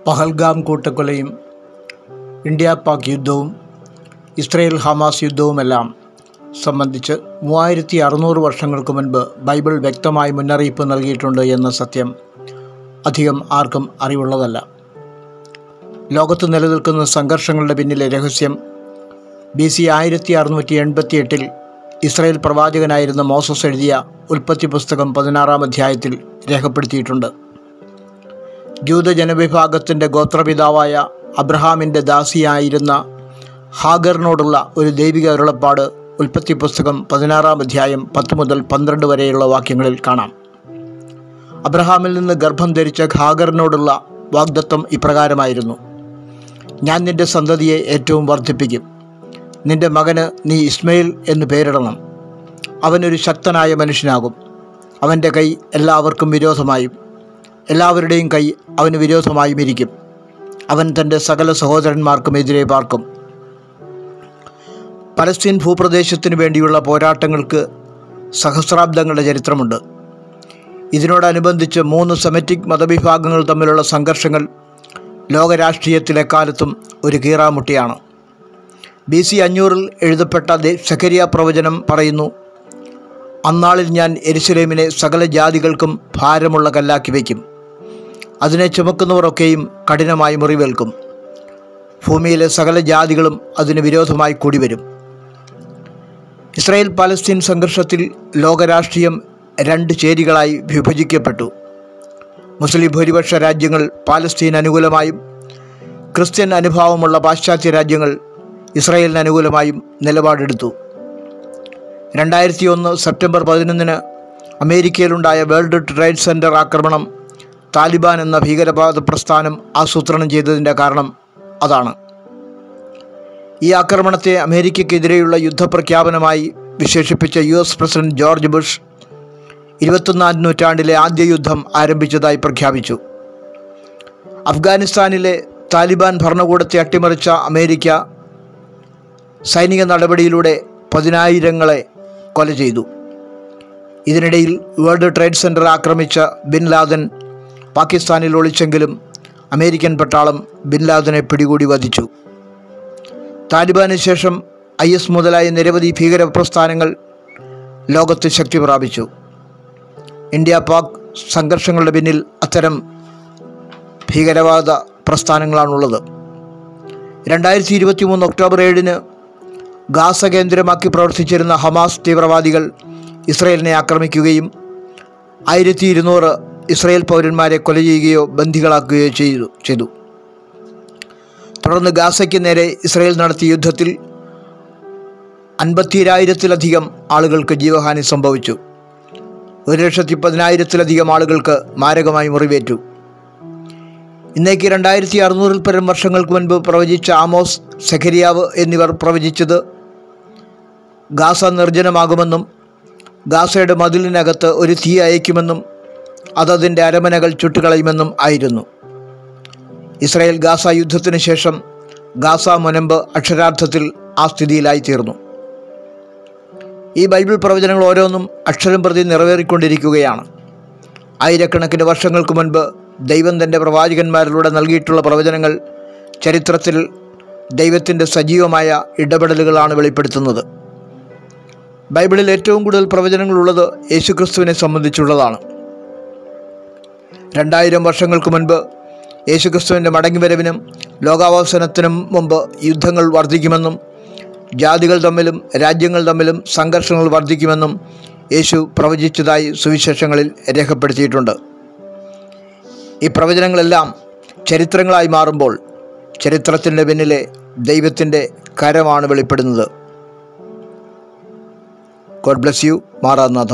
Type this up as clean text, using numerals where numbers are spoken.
Pahalgam കൂട്ടക്കൊലയും India Pak യുദ്ധവും Israel Hamas യുദ്ധവുമെല്ലാം സംബന്ധിച്ച് 3600 വർഷങ്ങൾക്ക് മുൻപ് ബൈബിൾ വ്യക്തമായി മുന്നറിയിപ്പ് നൽകിയിട്ടുണ്ട് എന്ന സത്യം അധികം ആർക്കും അറിവുള്ളതല്ല. ലോകത്ത് നിലനിൽക്കുന്ന സംഘർഷങ്ങളുടെ പിന്നിലെ രഹസ്യം BC 1688 ഇസ്രയേൽ പ്രവാചകനായിരുന്ന മോസസ് എഴുതിയ ഉൽപ്പത്തി പുസ്തകം 16-ാം അധ്യായത്തിൽ രേഖപ്പെടുത്തിയിട്ടുണ്ട്. ജൂതജനവിഭാഗത്തിൻ്റെ ഗോത്രപിതാവായ അബ്രഹാമിൻ്റെ ദാസിയായിരുന്ന ഹാഗറിനോടുള്ള ഒരു ദൈവിക അരുളപ്പാട് ഉൽപ്പത്തി പുസ്തകം 16-ാം അധ്യായം 10 മുതൽ 12 വരെയുള്ള വാക്യങ്ങളിൽ കാണാം. അബ്രഹാമിൽ നിന്ന് ഗർഭം ധരിച്ച ഹാഗറിനോടുള്ള വാഗ്ദത്തം ഇപ്രകാരമായിരുന്നു: ഞാൻ നിൻ്റെ സന്തതിയെ ഏറ്റവും വർദ്ധിപ്പിക്കും. നിൻ്റെ മകന് നീ ഇസ്മയിൽ എന്ന് പേരിടണം. അവനൊരു ശക്തനായ മനുഷ്യനാകും. അവൻ്റെ കൈ എല്ലാവർക്കും വിരോധമായും എല്ലാവരുടെയും കൈ അവന് വിരോധമായും ഇരിക്കും. അവൻ തൻ്റെ സകല സഹോദരന്മാർക്കും എതിരെ പാർക്കും. പലസ്തീൻ ഭൂപ്രദേശത്തിനു വേണ്ടിയുള്ള പോരാട്ടങ്ങൾക്ക് സഹസ്രാബ്ദങ്ങളുടെ ചരിത്രമുണ്ട്. ഇതിനോടനുബന്ധിച്ച് 3 സെമിറ്റിക് മതവിഭാഗങ്ങൾ തമ്മിലുള്ള സംഘർഷങ്ങൾ ലോകരാഷ്ട്രീയത്തിലെ കാലത്തും ഒരു കീറാമുട്ടിയാണ്. BC 500 എഴുതപ്പെട്ട സഖരിയ പ്രവചനം പറയുന്നു: അന്നാളിൽ ഞാൻ യെരുശലേമിനെ സകല ജാതികൾക്കും ഭാരമുള്ള കല്ലാക്കി വയ്ക്കും. അതിനെ ചുമക്കുന്നവരൊക്കെയും കഠിനമായി മുറിവേൽക്കും. ഭൂമിയിലെ സകല ജാതികളും അതിന് വിരോധമായി കൂടിവരും. ഇസ്രായേൽ പലസ്തീൻ സംഘർഷത്തിൽ ലോകരാഷ്ട്രീയം 2 ചേരികളായി വിഭജിക്കപ്പെട്ടു. മുസ്ലിം ഭൂരിപക്ഷ രാജ്യങ്ങൾ പാലസ്തീൻ അനുകൂലമായും ക്രിസ്ത്യൻ അനുഭാവമുള്ള പാശ്ചാത്യ രാജ്യങ്ങൾ ഇസ്രായേലിന് അനുകൂലമായും നിലപാടെടുത്തു. 2001 സെപ്റ്റംബർ 11 അമേരിക്കയിലുണ്ടായ വേൾഡ് ട്രേഡ് സെൻറ്റർ ആക്രമണം താലിബാൻ എന്ന ഭീകരവാദ പ്രസ്ഥാനം ആസൂത്രണം ചെയ്തതിൻ്റെ കാരണം അതാണ്. ഈ ആക്രമണത്തെ അമേരിക്കയ്ക്കെതിരെയുള്ള യുദ്ധപ്രഖ്യാപനമായി വിശേഷിപ്പിച്ച US പ്രസിഡന്റ് ജോർജ് ബുഷ് 21-ാം നൂറ്റാണ്ടിലെ ആദ്യ യുദ്ധം ആരംഭിച്ചതായി പ്രഖ്യാപിച്ചു. അഫ്ഗാനിസ്ഥാനിലെ താലിബാൻ ഭരണകൂടത്തെ അട്ടിമറിച്ച അമേരിക്ക സൈനിക നടപടിയിലൂടെ 10,000-ങ്ങളെ കൊല ചെയ്തു. ഇതിനിടയിൽ വേൾഡ് ട്രേഡ് സെൻറ്റർ ആക്രമിച്ച ബിൻ ലാദൻ പാകിസ്ഥാനിൽ ഒളിച്ചെങ്കിലും അമേരിക്കൻ പട്ടാളം ബിൻ ലാദനെ പിടികൂടി വധിച്ചു. താലിബാന് ശേഷം IS മുതലായ നിരവധി ഭീകര പ്രസ്ഥാനങ്ങൾ ലോകത്ത് ശക്തി പ്രാപിച്ചു. ഇന്ത്യ പാക് സംഘർഷങ്ങളുടെ പിന്നിൽ അത്തരം ഭീകരവാദ പ്രസ്ഥാനങ്ങളാണുള്ളത്. 2023 ഒക്ടോബർ 7 ഗാസ കേന്ദ്രമാക്കി പ്രവർത്തിച്ചിരുന്ന ഹമാസ് തീവ്രവാദികൾ ഇസ്രയേലിനെ ആക്രമിക്കുകയും 1200 ഇസ്രയേൽ പൗരന്മാരെ കൊല ചെയ്യുകയോ ബന്ദികളാക്കുകയോ ചെയ്തു. തുടർന്ന് ഗാസയ്ക്ക് നേരെ ഇസ്രയേൽ നടത്തിയ യുദ്ധത്തിൽ 52,000-ത്തിലധികം ആളുകൾക്ക് ജീവഹാനി സംഭവിച്ചു. 1,10,000-ത്തിലധികം ആളുകൾക്ക് മാരകമായി മുറിവേറ്റു. ഇന്നേക്ക് 2600-ൽ പരം വർഷങ്ങൾക്ക് മുൻപ് പ്രവചിച്ച ആമോസ്, സഖരിയാവ് എന്നിവർ പ്രവചിച്ചത് ഗാസ നിർജ്ജനമാകുമെന്നും ഗാസയുടെ മതിലിനകത്ത് ഒരു തീ അയക്കുമെന്നും അതതിൻ്റെ അരമനകൾ ചുട്ടുകളയുമെന്നും ആയിരുന്നു. ഇസ്രായേൽ ഗാസ യുദ്ധത്തിന് ശേഷം ഗാസ മുനമ്പ് അക്ഷരാർത്ഥത്തിൽ ആ സ്ഥിതിയിലായിത്തീർന്നു. ഈ ബൈബിൾ പ്രവചനങ്ങൾ ഓരോന്നും അക്ഷരം പ്രതി നിറവേറിക്കൊണ്ടിരിക്കുകയാണ്. ആയിരക്കണക്കിന് വർഷങ്ങൾക്ക് മുൻപ് ദൈവം തൻ്റെ പ്രവാചകന്മാരിലൂടെ നൽകിയിട്ടുള്ള പ്രവചനങ്ങൾ ചരിത്രത്തിൽ ദൈവത്തിൻ്റെ സജീവമായ ഇടപെടലുകളാണ് വെളിപ്പെടുത്തുന്നത്. ബൈബിളിൽ ഏറ്റവും കൂടുതൽ പ്രവചനങ്ങളുള്ളത് യേശുക്രിസ്തുവിനെ സംബന്ധിച്ചുള്ളതാണ്. 2000 വർഷങ്ങൾക്ക് മുൻപ് യേശുക്രിസ്തുവിൻ്റെ മടങ്ങിവരവിനും ലോകാവസാനത്തിനും മുമ്പ് യുദ്ധങ്ങൾ വർദ്ധിക്കുമെന്നും ജാതികൾ തമ്മിലും രാജ്യങ്ങൾ തമ്മിലും സംഘർഷങ്ങൾ വർദ്ധിക്കുമെന്നും യേശു പ്രവചിച്ചതായി സുവിശേഷങ്ങളിൽ രേഖപ്പെടുത്തിയിട്ടുണ്ട്. ഈ പ്രവചനങ്ങളെല്ലാം ചരിത്രങ്ങളായി മാറുമ്പോൾ ചരിത്രത്തിൻ്റെ പിന്നിലെ ദൈവത്തിൻ്റെ കരമാണ് വെളിപ്പെടുന്നത്. God bless you. മാറാനാഥ.